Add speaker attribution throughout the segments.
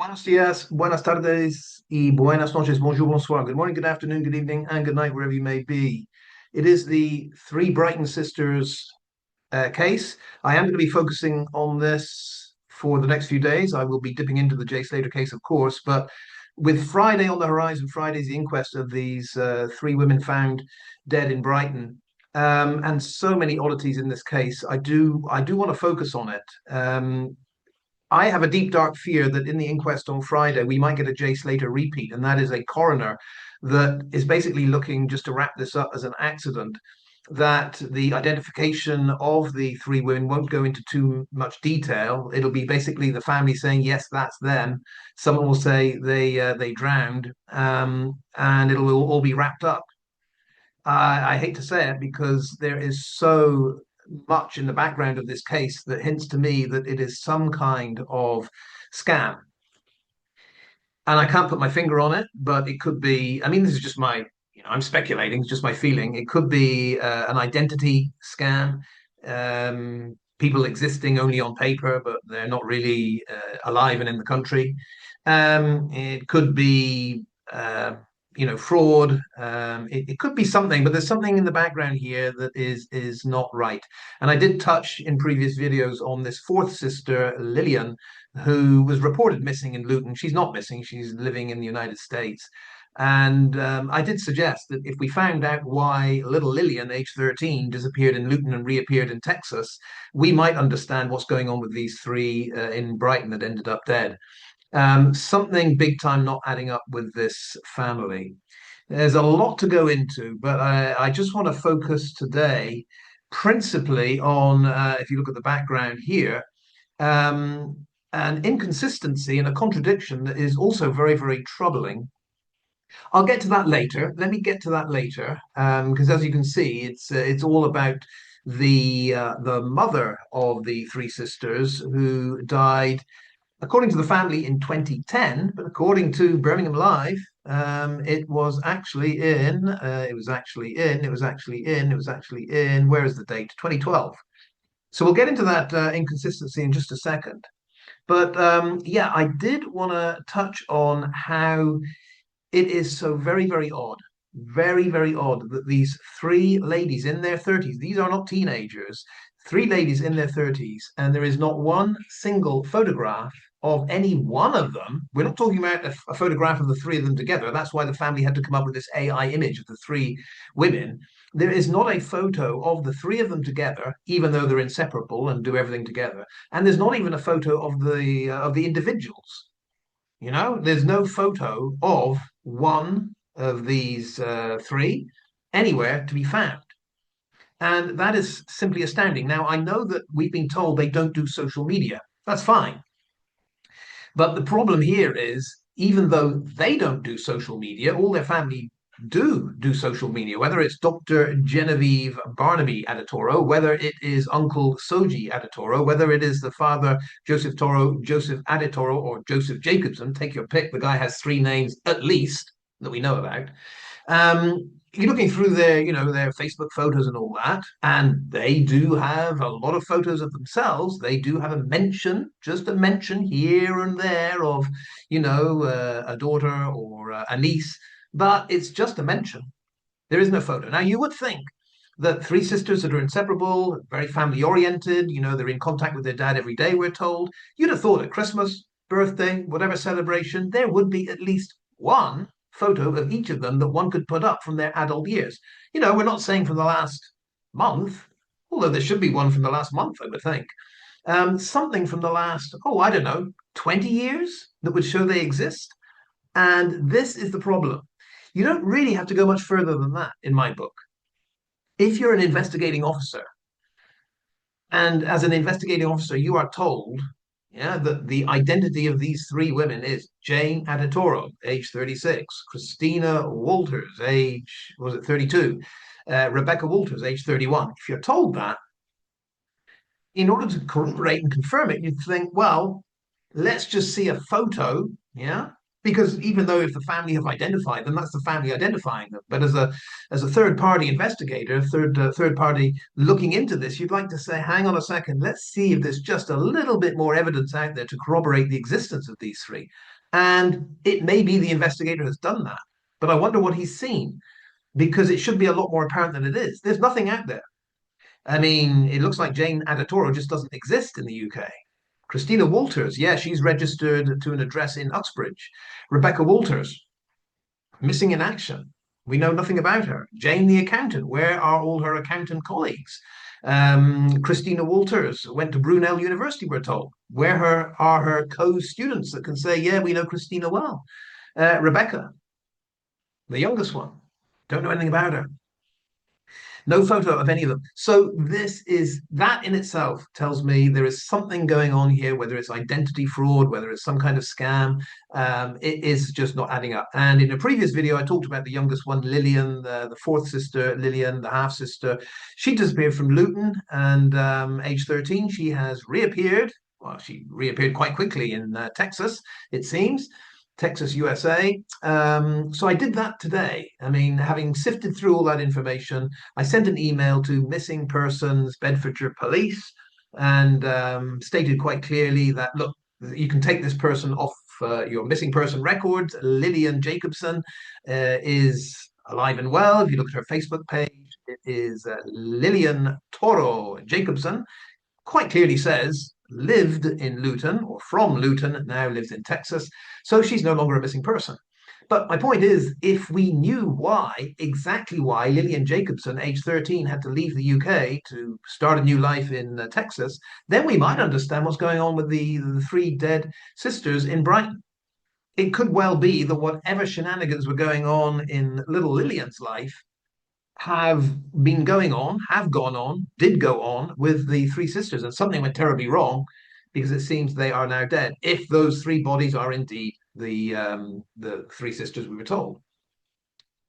Speaker 1: Buenos días, buenas tardes, y buenas noches. Bonjour, bonsoir. Good morning, good afternoon, good evening, and good night, wherever you may be. It is the three Brighton sisters case. I am going to be focusing on this for the next few days. I will be dipping into the Jay Slater case, of course, but with Friday on the horizon, Friday's the inquest of these three women found dead in Brighton. And so many oddities in this case. I do want to focus on it. I have a deep, dark fear that in the inquest on Friday, we might get a Jay Slater repeat, and that is a coroner that is basically looking just to wrap this up as an accident. That the identification of the three women won't go into too much detail. It'll be basically the family saying, "Yes, that's them." Someone will say they drowned, and it'll all be wrapped up. I hate to say it because there is so much in the background of this case that hints to me that it is some kind of scam. And I can't put my finger on it, but it could be, I mean, this is just I'm speculating, it's just my feeling. It could be an identity scam, people existing only on paper, but they're not really alive and in the country. It could be fraud. It could be something, but there's something in the background here that is not right. And I did touch in previous videos on this fourth sister, Lillian, who was reported missing in Luton. She's not missing; she's living in the United States. And I did suggest that if we found out why little Lillian, age 13, disappeared in Luton and reappeared in Texas, we might understand what's going on with these three in Brighton that ended up dead. Something big time not adding up with this family. There's a lot to go into, but I just want to focus today principally on, if you look at the background here, an inconsistency and a contradiction that is also very, very troubling. I'll get to that later. Let me get to that later, because as you can see, it's all about the mother of the three sisters who died according to the family in 2010, but according to Birmingham Live, where is the date? 2012. So we'll get into that inconsistency in just a second. But yeah, I did want to touch on how it is so very, very, very odd that these three ladies in their 30s, these are not teenagers, three ladies in their 30s, and there is not one single photograph of any one of them. We're not talking about a photograph of the three of them together. That's why the family had to come up with this AI image of the three women. There is not a photo of the three of them together, even though they're inseparable and do everything together. And there's not even a photo of the individuals. There's no photo of one of these three anywhere to be found. And that is simply astounding. Now, I know that we've been told they don't do social media. That's fine. But the problem here is, even though they don't do social media, all their family do social media, whether it's Dr. Genevieve Barnaby Adetoro, whether it is Uncle Soji Adetoro, whether it is the father Joseph Toro, Joseph Adetoro, or Joseph Jacobson, take your pick. The guy has three names at least that we know about. You're looking through their Facebook photos and all that, and they do have a lot of photos of themselves. They do have a mention, just a mention here and there of, a daughter or a niece, but it's just a mention. There is no photo. Now, you would think that three sisters that are inseparable, very family oriented, they're in contact with their dad every day, we're told. You'd have thought at Christmas, birthday, whatever celebration, there would be at least one photo of each of them that one could put up from their adult years. We're not saying from the last month, although there should be one from the last month, I would think. Something from the last, I don't know, 20 years that would show they exist. And this is the problem. You don't really have to go much further than that, in my book. If you're an investigating officer, and as an investigating officer, you are told, yeah, that the identity of these three women is Jane Adetoro, age 36, Christina Walters, age, was it 32, Rebecca Walters, age 31. If you're told that, in order to corroborate and confirm it, you'd think, well, let's just see a photo, yeah, Because even though if the family have identified them, that's the family identifying them. But as a third party investigator, third party looking into this, you'd like to say, hang on a second, let's see if there's just a little bit more evidence out there to corroborate the existence of these three. And it may be the investigator has done that, but I wonder what he's seen because it should be a lot more apparent than it is. There's nothing out there. I mean, it looks like Jane Adeley just doesn't exist in the UK. Christina Walters, yeah, she's registered to an address in Uxbridge. Rebecca Walters, missing in action. We know nothing about her. Jane the accountant, where are all her accountant colleagues? Christina Walters went to Brunel University, we're told. Are her co-students that can say, yeah, we know Christina well? Rebecca, the youngest one, don't know anything about her. No photo of any of them. So that in itself tells me there is something going on here, whether it's identity fraud, whether it's some kind of scam. It is just not adding up. And in a previous video, I talked about the youngest one, Lillian, the fourth sister, Lillian, the half sister. She disappeared from Luton, and age 13, she has reappeared. Well, she reappeared quite quickly in Texas, it seems. Texas, USA. So I did that today. I mean, having sifted through all that information, I sent an email to Missing Persons Bedfordshire Police and stated quite clearly that, look, you can take this person off your missing person records. Lillian Jacobson is alive and well. If you look at her Facebook page, it is Lillian Toro Jacobson. Quite clearly says lived in Luton or from Luton, now lives in Texas. So she's no longer a missing person. But my point is, if we knew exactly why Lillian Jacobson, age 13, had to leave the UK to start a new life in Texas, then we might understand what's going on with the three dead sisters in Brighton. It could well be that whatever shenanigans were going on in little Lillian's life have been going on, have gone on, did go on with the three sisters, and something went terribly wrong because it seems they are now dead. If those three bodies are indeed the three sisters we were told.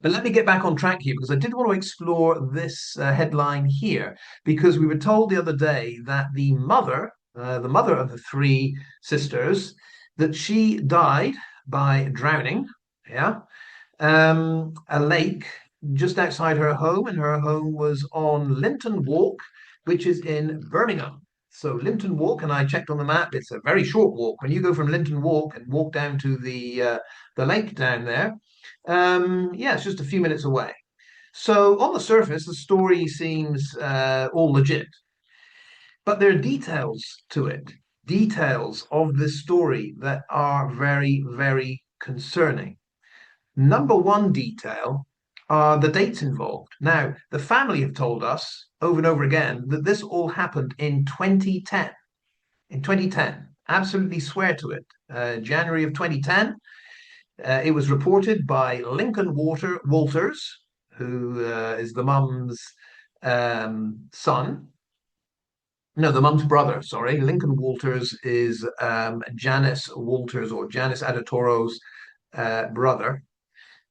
Speaker 1: But let me get back on track here because I did want to explore this headline here because we were told the other day that the mother of the three sisters, that she died by drowning. Yeah, a lake just outside her home, and her home was on Linton Walk, which is in Birmingham. So Linton Walk, and I checked on the map, it's a very short walk. When you go from Linton Walk and walk down to the lake down there, yeah, it's just a few minutes away. So on the surface, the story seems all legit, but there are details to it, details of this story that are very, very concerning. Number one detail are the dates involved. Now, the family have told us over and over again that this all happened in 2010. In 2010, absolutely swear to it. January of 2010, it was reported by Lincoln Walters, who is the mum's son. No, the mum's brother, sorry. Lincoln Walters is Janice Walters or Janice Adeley's brother.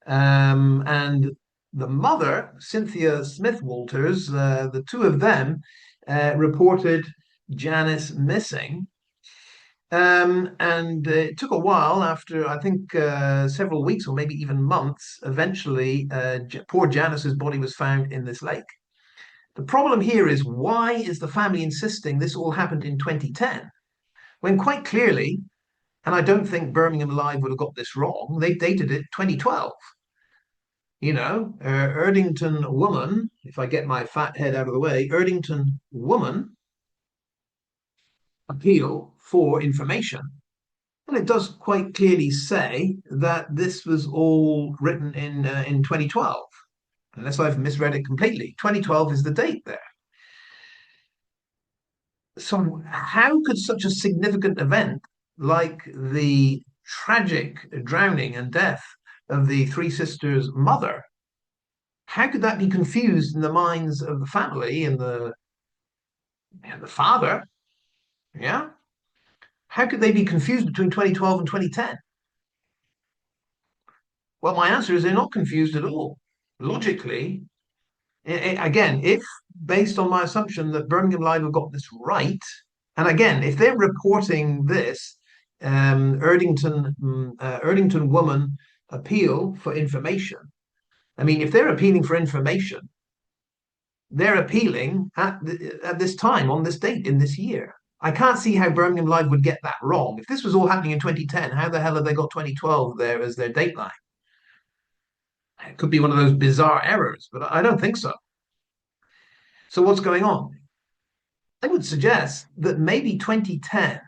Speaker 1: And the mother, Cynthia Smith Walters, the two of them reported Janice missing. And it took a while after, I think, several weeks or maybe even months. Eventually, poor Janice's body was found in this lake. The problem here is why is the family insisting this all happened in 2010 when quite clearly, and I don't think Birmingham Live would have got this wrong, they dated it 2012. You know, Erdington woman, if I get my fat head out of the way, Erdington woman appeal for information. And it does quite clearly say that this was all written in 2012, unless I've misread it completely. 2012 is the date there. So how could such a significant event like the tragic drowning and death of the three sisters' mother, how could that be confused in the minds of the family and the father? Yeah. How could they be confused between 2012 and 2010? Well, my answer is they're not confused at all. Logically, again, if based on my assumption that Birmingham Live have got this right, and again, if they're reporting this Erdington woman appeal for information. I mean, if they're appealing for information, they're appealing at this time, on this date, in this year. I can't see how Birmingham Live would get that wrong. If this was all happening in 2010, how the hell have they got 2012 there as their dateline? It could be one of those bizarre errors, but I don't think so. So what's going on? I would suggest that maybe 2010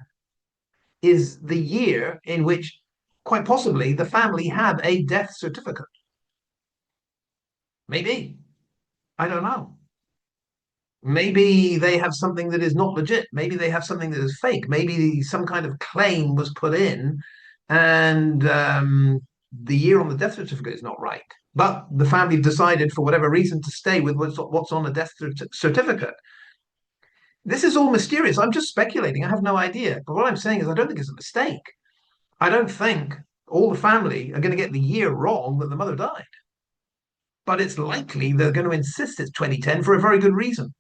Speaker 1: is the year in which, quite possibly, the family have a death certificate. Maybe. I don't know. Maybe they have something that is not legit. Maybe they have something that is fake. Maybe some kind of claim was put in and the year on the death certificate is not right. But the family decided, for whatever reason, to stay with what's on the death certificate. This is all mysterious. I'm just speculating. I have no idea. But what I'm saying is, I don't think it's a mistake. I don't think all the family are going to get the year wrong that the mother died. But it's likely they're going to insist it's 2010 for a very good reason.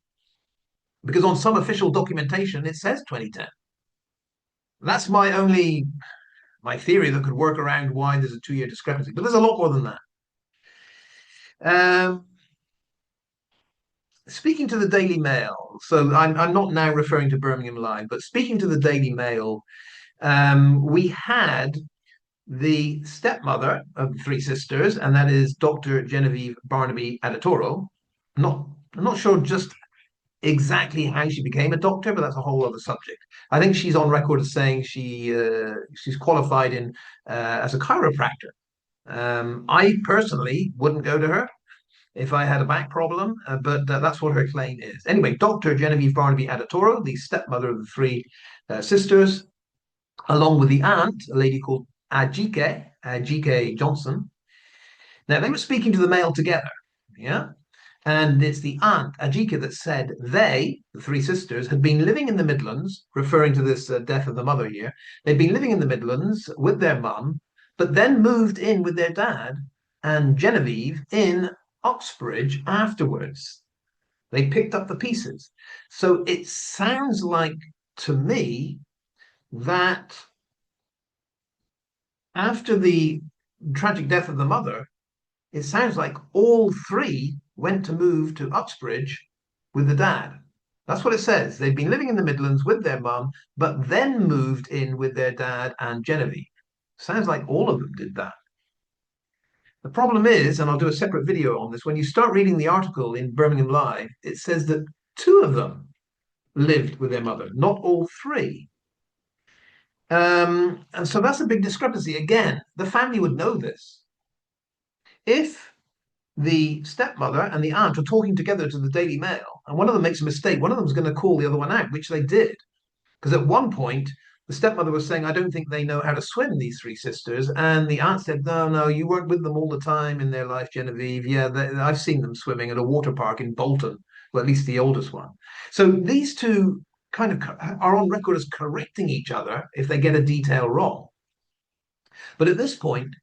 Speaker 1: Because on some official documentation, it says 2010. That's my theory that could work around why there's a 2 year discrepancy. But there's a lot more than that. Um, Speaking to the Daily Mail, so I'm not now referring to Birmingham Live, but speaking to the Daily Mail, we had the stepmother of the three sisters, and that is Dr. Genevieve Barnaby Adatoro. I'm not sure just exactly how she became a doctor, but that's a whole other subject. I think she's on record as saying she's qualified in as a chiropractor. I personally wouldn't go to her if I had a back problem, but that's what her claim is. Anyway, Dr. Genevieve Barnaby Adatoro, the stepmother of the three sisters, along with the aunt, a lady called Ajike Johnson. Now, they were speaking to the Mail together, yeah? And it's the aunt, Ajika, that said they, the three sisters, had been living in the Midlands, referring to this death of the mother here. They'd been living in the Midlands with their mum, but then moved in with their dad and Genevieve in Uxbridge afterwards. They picked up the pieces. So it sounds like to me that after the tragic death of the mother, it sounds like all three went to move to Uxbridge with the dad. That's what it says. They've been living in the Midlands with their mum, but then moved in with their dad and Genevieve. Sounds like all of them did that. The problem is, and I'll do a separate video on this, when you start reading the article in Birmingham Live, it says that two of them lived with their mother, not all three. And so that's a big discrepancy. Again, the family would know this. If the stepmother and the aunt are talking together to the Daily Mail, and one of them makes a mistake, one of them is going to call the other one out, which they did. Because at one point, the stepmother was saying, I don't think they know how to swim, these three sisters. And the aunt said, no, no, you weren't with them all the time in their life, Genevieve. Yeah, I've seen them swimming at a water park in Bolton, well, at least the oldest one. So these two kind of are on record as correcting each other if they get a detail wrong. But at this point,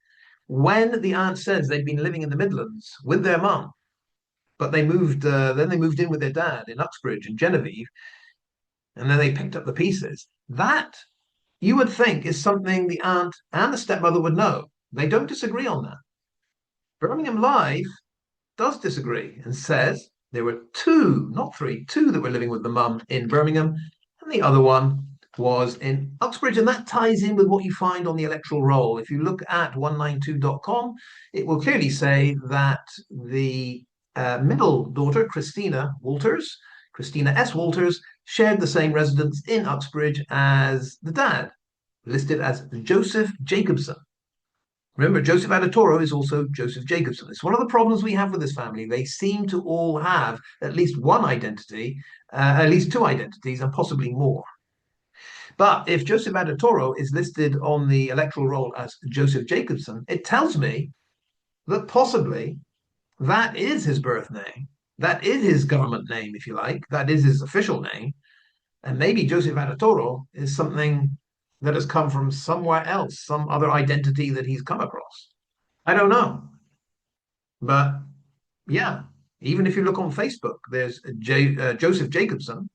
Speaker 1: when the aunt says they'd been living in the Midlands with their mum, but then they moved in with their dad in Uxbridge and Genevieve, and then they picked up the pieces. That you would think is something the aunt and the stepmother would know. They don't disagree on that. Birmingham Live does disagree and says there were two, not three, two that were living with the mum in Birmingham, and the other one was in Uxbridge, and that ties in with what you find on the electoral roll. If you look at 192.com, it will clearly say that the middle daughter, Christina S. Walters, shared the same residence in Uxbridge as the dad, listed as Joseph Jacobson. Remember, Joseph Adatoro is also Joseph Jacobson. It's one of the problems we have with this family. They seem to all have at least one identity, at least two identities, and possibly more. But if Joseph Adatoro is listed on the electoral roll as Joseph Jacobson, it tells me that possibly that is his birth name. That is his government name, if you like. That is his official name. And maybe Joseph Adatoro is something that has come from somewhere else, some other identity that he's come across. I don't know. But yeah, even if you look on Facebook, there's Joseph Jacobson.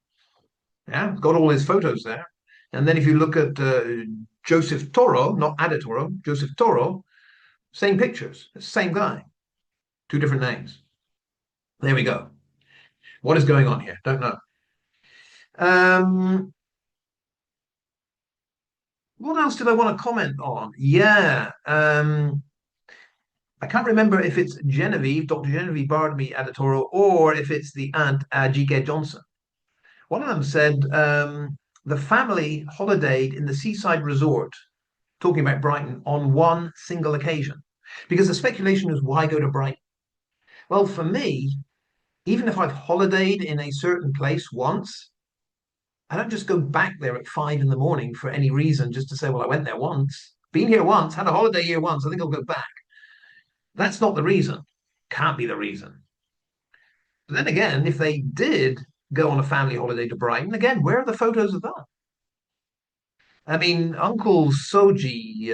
Speaker 1: Yeah, got all his photos there. And then if you look at Joseph Toro, not Adetoro, Joseph Toro, same pictures, same guy, two different names. There we go. What is going on here? Don't know. Um, what else did I want to comment on? Yeah, I can't remember if it's Genevieve, Dr. Genevieve Bardemy Adetoro, or if it's the aunt G.K. Johnson. One of them said the family holidayed in the seaside resort, talking about Brighton, on one single occasion. Because the speculation is, why go to Brighton? Well, for me, even if I've holidayed in a certain place once, I don't just go back there at 5 in the morning for any reason just to say, well, I went there once, been here once, had a holiday here once, I think I'll go back. That's not the reason. Can't be the reason. But then again, if they did go on a family holiday to Brighton, again, where are the photos of that? I mean, Uncle Soji,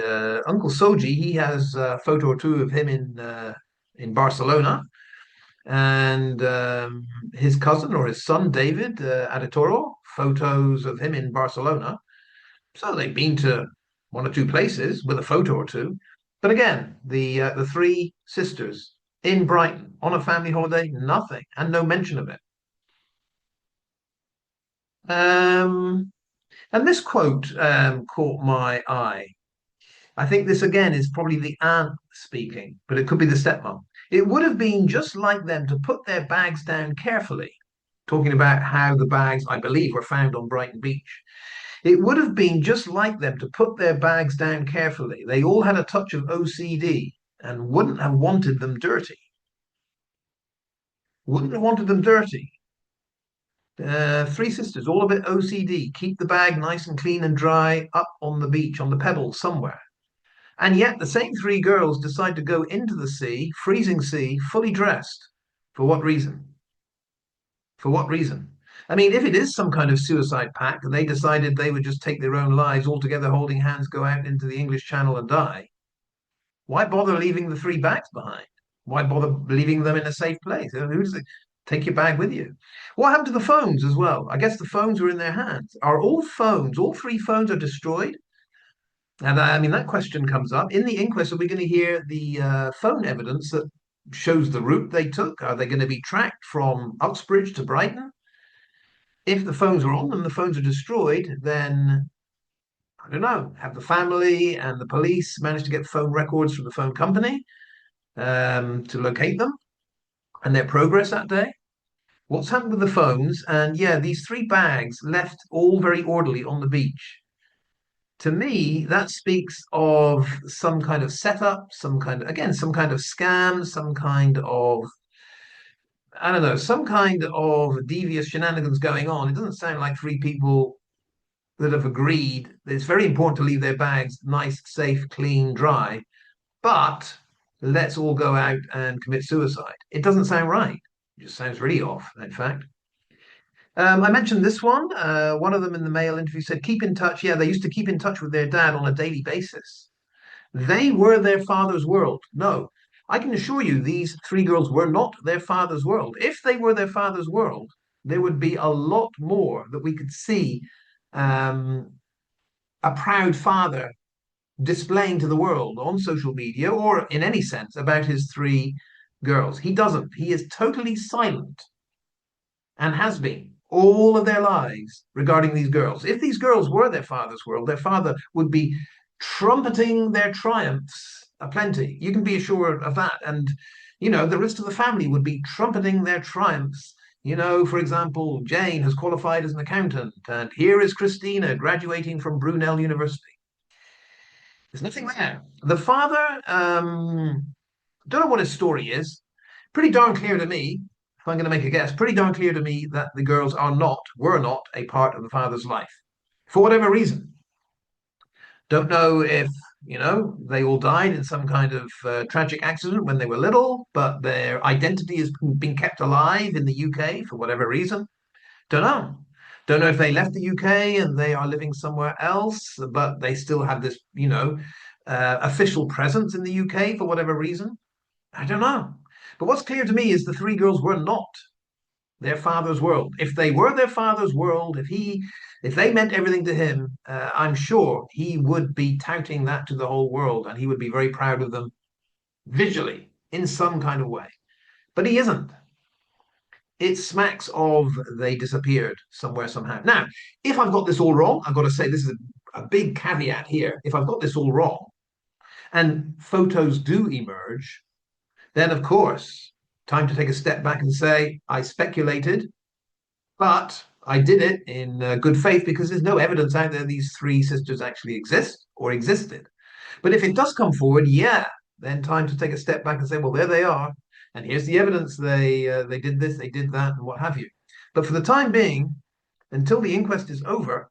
Speaker 1: he has a photo or two of him in Barcelona, and his cousin or his son David Adetoro, photos of him in Barcelona. So they've been to one or two places with a photo or two. But again, the three sisters in Brighton on a family holiday, nothing, and no mention of it. Um, and this quote caught my eye. I think this again is probably the aunt speaking, but it could be the stepmom. It would have been just like them to put their bags down carefully, talking about how the bags, I believe, were found on Brighton Beach. It would have been just like them to put their bags down carefully. They all had a touch of OCD and wouldn't have wanted them dirty. Wouldn't have wanted them dirty. Three sisters, all a bit OCD. Keep the bag nice and clean and dry up on the beach, on the pebbles somewhere. And yet the same three girls decide to go into the sea, freezing sea, fully dressed. For what reason? For what reason? I mean, if it is some kind of suicide pact and they decided they would just take their own lives altogether, holding hands, go out into the English Channel and die, why bother leaving the three bags behind? Why bother leaving them in a safe place? Who does it? Take your bag with you. What happened to the phones as well? I guess the phones were in their hands. Are all phones, all three phones are destroyed? And I mean, that question comes up. In the inquest, are we going to hear the phone evidence that shows the route they took? Are they going to be tracked from Uxbridge to Brighton? If the phones are on them, the phones are destroyed, then I don't know. Have the family and the police managed to get phone records from the phone company to locate them and their progress that day? What's happened with the phones? And yeah, these three bags left all very orderly on the beach. To me, that speaks of some kind of setup, some kind of, again, some kind of scam, some kind of, I don't know, some kind of devious shenanigans going on. It doesn't sound like three people that have agreed that it's very important to leave their bags nice, safe, clean, dry, but let's all go out and commit suicide. It doesn't sound right. It just sounds really off, in fact. I mentioned this one. One of them in the Mail interview said, keep in touch. Yeah, they used to keep in touch with their dad on a daily basis. They were their father's world. No, I can assure you these three girls were not their father's world. If they were their father's world, there would be a lot more that we could see um, a proud father displaying to the world on social media or in any sense about his three girls. He doesn't. He is totally silent and has been all of their lives regarding these girls. If these girls were their father's world, their father would be trumpeting their triumphs aplenty. You can be assured of that. And, you know, the rest of the family would be trumpeting their triumphs. You know, for example, Jane has qualified as an accountant, and here is Christina graduating from Brunel University. There's nothing there. The father, don't know what his story is. Pretty darn clear to me, if I'm going to make a guess, pretty darn clear to me that the girls were not a part of the father's life for whatever reason. Don't know if, you know, they all died in some kind of tragic accident when they were little, but their identity has been kept alive in the UK for whatever reason. Don't know. Don't know if they left the UK and they are living somewhere else, but they still have this, you know, official presence in the UK for whatever reason. I don't know. But what's clear to me is the three girls were not their father's world. If they were their father's world, if he If they meant everything to him, I'm sure he would be touting that to the whole world and he would be very proud of them visually in some kind of way. But he isn't. It smacks of they disappeared somewhere, somehow. Now, if I've got this all wrong, I've got to say this is a big caveat here. If I've got this all wrong and photos do emerge, then of course, time to take a step back and say, I speculated, but I did it in good faith because there's no evidence out there these three sisters actually exist or existed. But if it does come forward, yeah, then time to take a step back and say, well, there they are, and here's the evidence they did this, they did that, and what have you. But for the time being, until the inquest is over,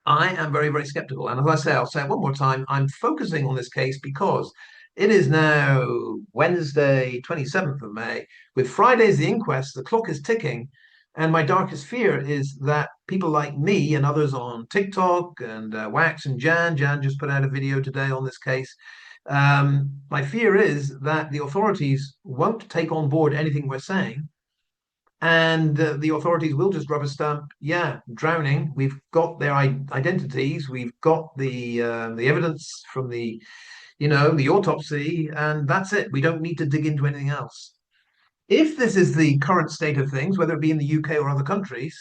Speaker 1: I am very, very skeptical. And as I say, I'll say it one more time, I'm focusing on this case because it is now Wednesday, 27th of May. With Friday's the inquest, the clock is ticking. And my darkest fear is that people like me and others on TikTok and Wax and Jan just put out a video today on this case. My fear is that the authorities won't take on board anything we're saying and the authorities will just rubber stamp, yeah, drowning. We've got their identities, we've got the evidence from the autopsy, and that's it. We don't need to dig into anything else. If this is the current state of things, whether it be in the UK or other countries,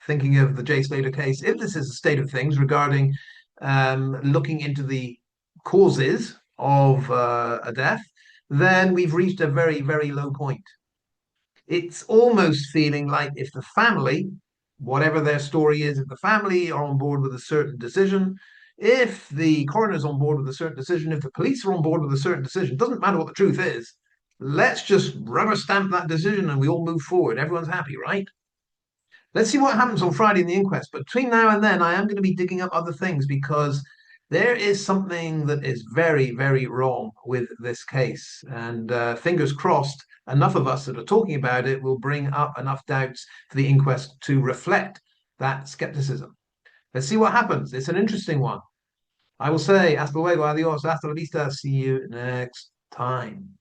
Speaker 1: thinking of the Jay Slater case, if this is the state of things regarding looking into the causes of a death, then we've reached a very, very low point. It's almost feeling like if the family, whatever their story is, if the family are on board with a certain decision, if the coroner's on board with a certain decision, if the police are on board with a certain decision, doesn't matter what the truth is, let's just rubber stamp that decision and we all move forward. Everyone's happy, right? Let's see what happens on Friday in the inquest. But between now and then, I am going to be digging up other things because there is something that is very, very wrong with this case. And fingers crossed, enough of us that are talking about it will bring up enough doubts for the inquest to reflect that skepticism. Let's see what happens. It's an interesting one. I will say, hasta luego, adios, hasta la vista. See you next time.